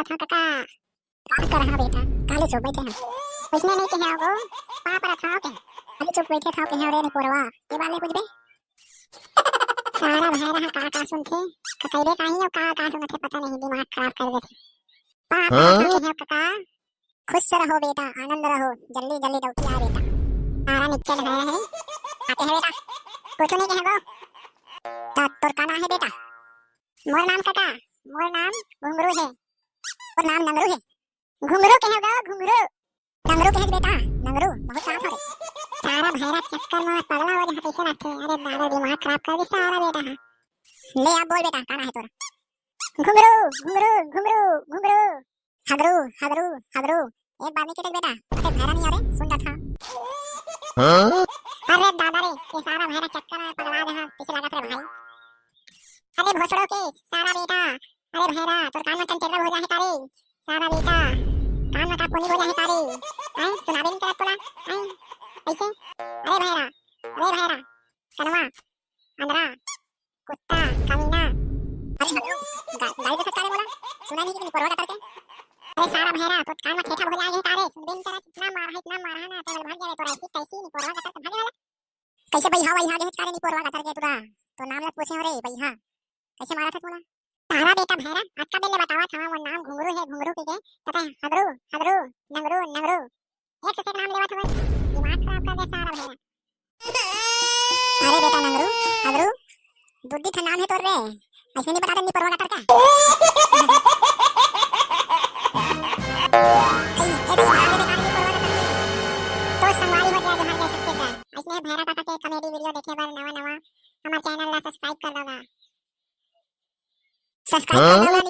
करा था काका? का कर रहा बेटा? काले चुप बैठे हैं। उसने नहीं कहा वो पा पर था के अभी चुप बैठे था के रे पोरवा ये वाले कुछ बे सारा भाई रहा का सुनथे कतैबे काहे और का सुनथे पता नहीं दिमाग खराब कर देथे। पा पर था के काका खुश रहो बेटा, आनंद रहो, जल्दी जल्दी डौकी आ बेटा। सारा निच्चल है आते है बेटा कुछ नहीं कहेगो तो तोर का नाम है बेटा? मोर नाम काका, मोर नाम घुंगरू है और नाम नंगरू है। घुंगरू कहेगो घुंगरू, नंगरू कहे बेटा नंगरू बहुत साफ है। सारा भैरा चक्कर में पगला हो जाता कैसे लगते। अरे दादा दिमाग खराब कर दी सारा बेटा। ले अब बोल बेटा का है तोरा? घुंगरू घुंगरू घुंगरू घुंगरू हगरू हगरू हगरू। एक बात नहीं कहते बेटा अरे भैरा नहीं आ रहे सुन था। अरे दादा रे ये सारा भैरा चक्कर में पगला दे पीछे लगा तेरे भाई। अरे भोसड़ो के सारा बेटा, अरे भैरा तोर कान में चंचल हो जाए तारे सारा बेटा, कान में का पोनी हो जाए तारे आई सुनाबे नहीं करत तोला आई ऐसे। अरे भैरा कनवा अंदरा कुत्ता कमीना। अरे हलो गाली देख करे बोला सुना नहीं कि परवा करके। अरे सारा भैरा तो कान में ठेठा हो जाए तारे सुनबे नहीं करत। इतना मार है ना तो भाग जाए तोरा ऐसी कैसी नहीं परवा करके भागे वाला कैसे भैया देख करे नहीं परवा करके तोरा तो नाम लग पूछे रे भैया कैसे मारा था तूने? सारा बेटा भैरा आज का बेले बतावा था वो नाम घुंगरू है घुंगरू के पता है हगरू हगरू नंगरू नंगरू एक से नाम लेवा था दिमाग खराब कर दे सारा भैरा। अरे बेटा नंगरू हगरू बुद्धि का नाम है तोर रे ऐसे नहीं बता दे परवा करके। तो संगवारी हो गया जो हर सकते हैं ऐसे भैरा काका के कॉमेडी वीडियो देखे बार नवा नवा हमारे चैनल ला सब्सक्राइब कर दो। सब्सक्राइब कर दो।